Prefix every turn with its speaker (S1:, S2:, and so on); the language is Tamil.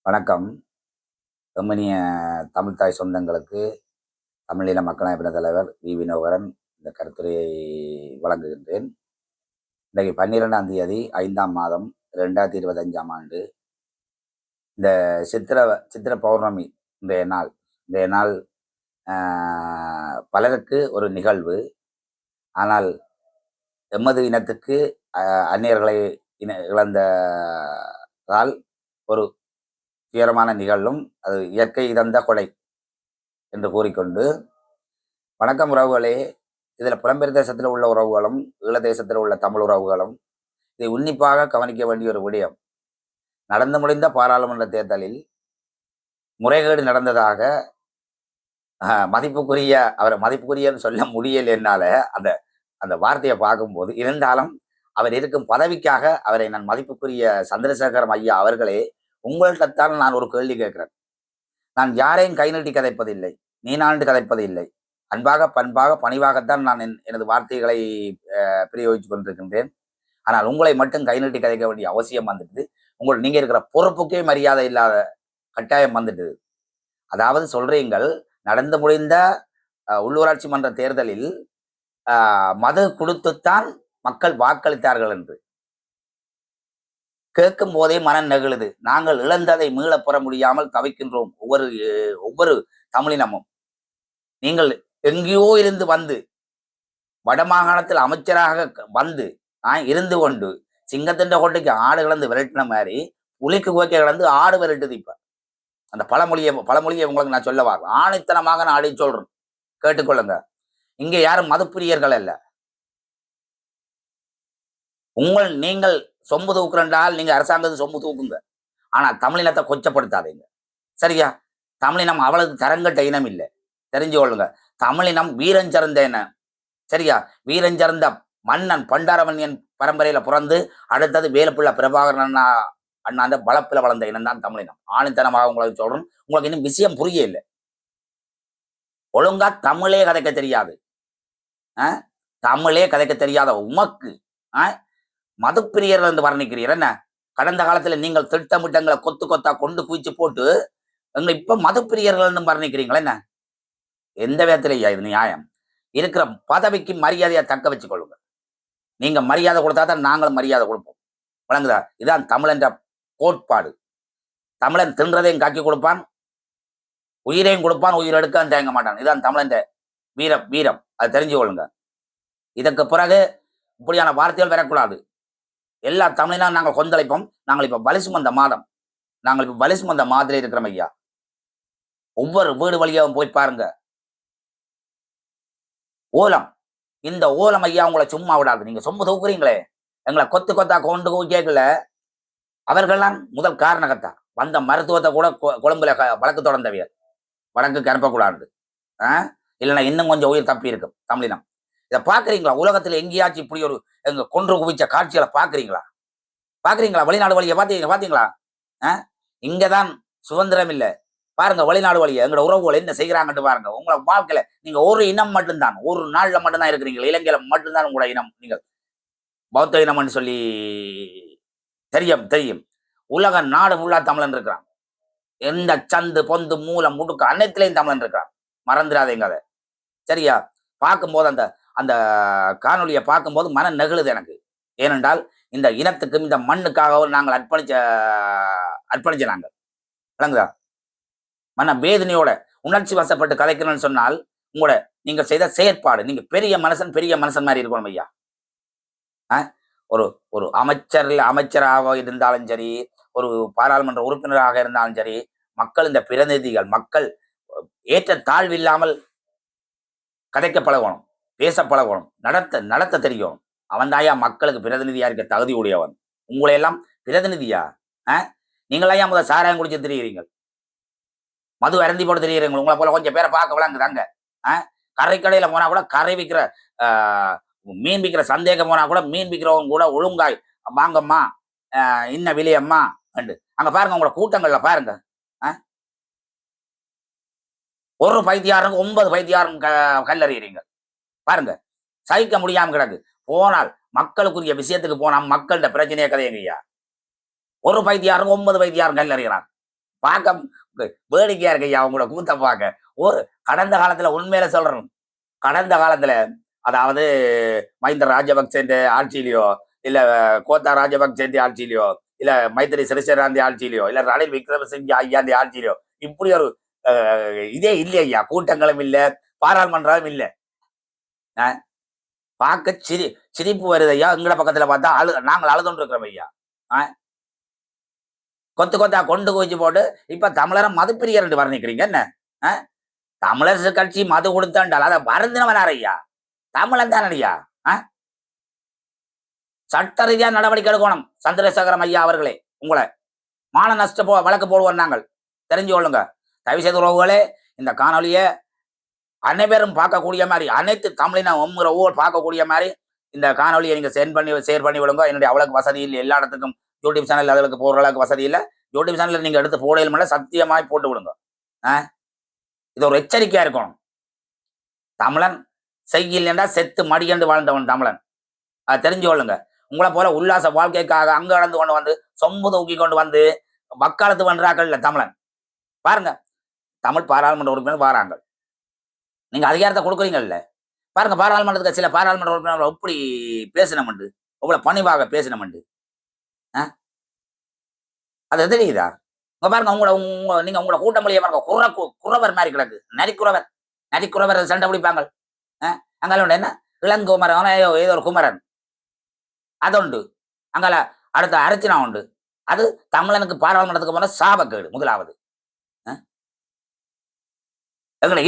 S1: வணக்கம். செம்மனிய தமிழ்த்தாய் சொந்தங்களுக்கு தமிழீழ மக்கள் தலைவர் வினோகரன் இந்த கருத்துரையை வழங்குகின்றேன். இன்றைக்கு 12ஆம் தேதி 5ஆம் மாதம் 2025ஆம் ஆண்டு. இந்த சித்திர பௌர்ணமி இன்றைய நாள் பலருக்கு ஒரு நிகழ்வு. ஆனால் எமது இனத்துக்கு அந்நியர்களை இழந்ததால் ஒரு துயரமான நிகழ்வும், அது இயற்கை தந்த கொலை என்று கூறிக்கொண்டு, வணக்கம் உறவுகளே. இதில் புலம்பெயர் தேசத்தில் உள்ள உறவுகளும் ஈழ தேசத்தில் உள்ள தமிழ் உறவுகளும் இதை உன்னிப்பாக கவனிக்க வேண்டிய ஒரு விடயம். நடந்து முடிந்த பாராளுமன்ற தேர்தலில் முறைகேடு நடந்ததாக மதிப்புக்குரியன்னு சொல்ல முடியல என்னால அந்த அந்த வார்த்தையை பார்க்கும்போது. இருந்தாலும் அவர் இருக்கும் பதவிக்காக அவரை நான் மதிப்புக்குரிய சந்திரசேகரம் ஐயா அவர்களே, உங்கள்கிட்டத்தான் நான் ஒரு கேள்வி கேட்கிறேன். நான் யாரையும் கை நீட்டி கதைப்பதில்லை, நீனாண்டு கதைப்பதில்லை. அன்பாக பண்பாக பணிவாகத்தான் நான் எனது வார்த்தைகளை பிரயோகித்துக் கொண்டிருக்கின்றேன். ஆனால் உங்களை மட்டும் கை நீட்டி கதைக்க வேண்டிய அவசியம் வந்துட்டு, நீங்க இருக்கிற பொறுப்புக்கே மரியாதை இல்லாத கட்டாயம் வந்துட்டு. அதாவது சொல்றீங்கள், நடந்து முடிந்த உள்ளூராட்சி மன்ற தேர்தலில் மது கொடுத்துத்தான் மக்கள் வாக்களித்தார்கள் என்று கேட்கும் போதே மனம் நெகிழுது. நாங்கள் இழந்ததை மீளப் பெற முடியாமல் தவிக்கின்றோம் ஒவ்வொரு தமிழினமும். நீங்கள் எங்கேயோ இருந்து வந்து வடமாகாணத்தில் அமைச்சராக வந்து இருந்து கொண்டு சிங்கத்தின் கொட்டைக்கு ஆடு கலந்து விரட்டின மாதிரி புலிக்கு கோக்கை கலந்து ஆடு விரட்டுது. இப்ப அந்த பழமொழியை உங்களுக்கு நான் சொல்லவா, ஆணைத்தனமாக நான் ஆடி சொல்றேன், கேட்டுக்கொள்ளுங்க. இங்க யாரும் மதுப்பிரியர்கள் அல்ல. நீங்கள் சொம்பு தூக்குறண்டால் நீங்க அரசாங்கத்தை சொம்பு தூக்குங்க. ஆனா தமிழினத்தை கொச்சப்படுத்தாதீங்க, சரியா? தமிழினம் அவ்வளவு தரங்கட்ட இனம் இல்லை, தெரிஞ்சு கொள்ளுங்க. தமிழினம் வீரஞ்சறந்த இனம், சரியா? வீரஞ்சறந்த மன்னன் பண்டாரவன்யன் பரம்பரையில பிறந்து அடுத்தது வேலுப்பிள்ளை பிரபாகரன் அண்ணாந்த பலப்பில வளர்ந்த இனம் தான் தமிழினம். ஆணித்தனமாக உங்களுக்கு சொல்றேன். உங்களுக்கு இன்னும் விஷயம் புரிய இல்லை. ஒழுங்கா தமிழே கதைக்க தெரியாது, தமிழே கதைக்க தெரியாத உமக்கு மதுப்பிரியர்கள் என்று வர்ணிக்கிறீர் என்ன? கடந்த காலத்துல நீங்கள் திட்டமிட்டங்களை கொத்து கொத்தா கொண்டு குவிச்சு போட்டு இப்ப மதுப்பிரியர்கள் வர்ணிக்கிறீங்களா என்ன? எந்த விதத்திலேயா இது நியாயம்? இருக்கிற பதவிக்கு மரியாதையை தக்க வச்சுக் கொள்ளுங்க. நீங்க மரியாதை கொடுத்தா தான் நாங்களும் மரியாதை கொடுப்போம், வழங்குதா? இதான் தமிழன்ற கோட்பாடு. தமிழன் தின்றதையும் காக்கி கொடுப்பான், உயிரையும் கொடுப்பான், உயிர் எடுக்க தேங்க மாட்டான். இதான் தமிழன்ற வீரம். அது தெரிஞ்சு கொள்ளுங்க. இதற்கு பிறகு இப்படியான வார்த்தைகள் வரக்கூடாது. எல்லா தமிழிலும் நாங்கள் கொந்தளிப்போம். நாங்கள் இப்ப வலிசுமந்த மாதத்துல இருக்கிறோம் ஐயா. ஒவ்வொரு வீடு வழியாகவும் போய் பாருங்க. ஓலம், இந்த ஓலம் ஐயா உங்களை சும்மா விடாது. நீங்க சொம்பு தூக்குறீங்களே, எங்களை கொத்து கொத்தா கொண்டு கேட்கல. அவர்கள்லாம் முதல் காரணகத்தா வந்த மருத்துவத்தை கூட கொழும்புல வழக்கு தொடர்ந்தவியல், வழக்குக்கு அனுப்பக்கூடாது. இல்லைன்னா இன்னும் கொஞ்சம் உயிர் தப்பி இருக்கும் தமிழினம். இதை பாக்குறீங்களா? உலகத்துல எங்கேயாச்சும் இப்படி ஒரு கொன்று குவிச்ச காட்சிகளை பாக்குறீங்களா? வெளிநாடு வழியை பாத்தீங்களா? இங்கதான் சுதந்திரம் இல்லை. பாருங்க வெளிநாடு வழியை எங்களோட உறவுகள் என்ன செய்கிறாங்கன்னு பாருங்க. உங்களை வாழ்க்கையில நீங்க ஒரு இனம் மட்டும்தான், ஒரு நாள்ல மட்டும்தான் இருக்கிறீங்க. இலங்கையில மட்டும்தான் உங்களோட இனம், நீங்கள் பௌத்த இனம்னு சொல்லி தெரியும். உலக நாடு ஃபுல்லா தமிழன் இருக்கிறான். எந்த சந்து பொந்து மூலம் முடுக்க அனைத்திலையும் தமிழன் இருக்கிறான். மறந்துடாதீங்க அதை, சரியா? பார்க்கும்போது அந்த காணொலியை பார்க்கும்போது மன நெகிழுது எனக்கு. ஏனென்றால் இந்த இனத்துக்கும் இந்த மண்ணுக்காகவும் நாங்கள் அர்ப்பணிச்ச நாங்கள், விளங்குதா? மன வேதனையோட உணர்ச்சி வசப்பட்டு கதைக்கணும்னு சொன்னால் உங்களோட நீங்க செய்த செயற்பாடு, நீங்க பெரிய மனுஷன் மாதிரி இருக்கணும் ஐயா. ஒரு அமைச்சராக இருந்தாலும் சரி, ஒரு பாராளுமன்ற உறுப்பினராக இருந்தாலும் சரி, மக்கள் இந்த பிரதிநிதிகள், மக்கள் ஏற்ற தாழ்வு இல்லாமல் கதைக்க பழகணும், பேச பழகணும், நடத்த தெரியும். அவன் தாயா மக்களுக்கு பிரதிநிதியா இருக்க தகுதி உடையவன். உங்களையெல்லாம் பிரதிநிதியா? நீங்களையா முதல் சாராயம் குடிச்சு தெரியுறீங்க, மது அருந்தி போட்டு தெரியுறீங்க. உங்களை போல கொஞ்சம் பேரை பார்க்க விளங்குதாங்க. கரை கடையில போனா கூட, கரை விற்கிற மீன் விற்கிற சந்தேகம் போனா கூட, மீன் விற்கிறவங்க கூட ஒழுங்காய் வாங்கம்மா, இன்ன விலையம்மா அண்டு அங்க பாருங்க. உங்களோட கூட்டங்கள்ல பாருங்க, ஒரு பைத்தியாரும் 9 பைத்தியாரும் கல்லறியறீங்க பாருங்க. சகிக்க முடியாம கிடக்கு. போனால் மக்களுக்குரிய விஷயத்துக்கு போனா மக்கள்கிட்ட பிரச்சனையே கதையங்கய்யா. ஒரு பைத்தியாரும் 9 பைத்தியாரும் கல்லறிகிறான். பார்க்க வேடிக்கையா இருக்கு ஐயா உங்களோட கூத்த பார்க்க. ஒரு கடந்த காலத்துல உண்மையில சொல்றேன். கடந்த காலத்துல அதாவது மஹிந்த ராஜபக்சேன்ற ஆட்சியிலயோ, இல்ல கோத்தா ராஜபக்சேன்ற ஆட்சியிலயோ, இல்ல மைத்திரி சிறிசேனாந்த ஆட்சியிலயோ, இல்ல ரணில் விக்ரமசிங்கே ஐயாந்த ஆட்சியிலயோ இப்படி ஒரு இதே இல்லை ஐயா. கூட்டங்களும் இல்ல, பாராளுமன்றம் இல்ல. பார்க்க சிரிப்பு வருது ஐயா. எங்கட பக்கத்துல பார்த்தா நாங்கள் அழுதுண்டு இருக்கிறோம் ஐயா. கொத்து கொத்தா கொண்டு குவிச்சு போட்டு இப்ப தமிழரை மதுப்பிரியர் என்று வர்ணிக்கிறீங்க என்ன? தமிழரசு கட்சி மது கொடுத்தாண்டால் அதை வருந்தினவனார் ஐயா. தமிழன் தான் ஐயா. சட்ட ரீதியா நடவடிக்கை எடுக்கணும் சந்திரசேகரம் ஐயா அவர்களே. உங்களை மான நஷ்ட வழக்கு போடுவோம் நாங்கள், தெரிஞ்சு கொள்ளுங்க. தயவு செய்து உறவுகளே, இந்த காணொலியை அனைவரும் பார்க்கக்கூடிய மாதிரி, அனைத்து தமிழின ஒவ்வொரு பார்க்கக்கூடிய மாதிரி இந்த காணொலியை நீங்க ஷேர் பண்ணி விடுங்க. என்னுடைய அவ்வளவுக்கு வசதி இல்லை, எல்லா இடத்துக்கும் யூடியூப் சேனல் அதுக்கு போடுற அளவுக்கு வசதி இல்லை. யூடியூப் சேனல்ல நீங்க எடுத்து போடையில சத்தியமாய் போட்டு விடுங்க. இது ஒரு எச்சரிக்கையா இருக்கணும். தமிழன் செய்யலண்டா செத்து மடியண்டு வாழ்ந்தவன் தமிழன், அது தெரிஞ்சு கொள்ளுங்க. உங்களை போல உல்லாச வாழ்க்கைக்காக அங்க கடந்து கொண்டு வந்து சொம்பு தூக்கி கொண்டு வந்து வக்காலத்து பண்றாக்கள் இல்ல தமிழன். பாருங்க, தமிழ் பாராளுமன்ற உறுப்பினர் வாராங்க, நீங்க அதிகாரத்தை கொடுக்குறீங்கல்ல. பாருங்க, பாராளுமன்றத்துக்கு சில பாராளுமன்ற உறுப்பினர் எப்படி பேசினமண்டு, எவ்வளவு பணிவாக பேசினமண்டு. அது தெரியுதா? உங்க பாருங்க, நீங்க உங்களோட கூட்டமொழியை பாருங்க, குறவர் மாதிரி கிடக்கு. நரிக்குறவர் சண்டை பிடிப்பாங்க. அங்கால என்ன இளங்குமரன் ஏதோ ஒரு குமரன் அதுண்டு, அங்கால அடுத்த அர்ச்சனா உண்டு. அது தமிழனுக்கு பாராளுமன்றத்துக்கு போன சாபக்கேடு முதலாவது. எங்களை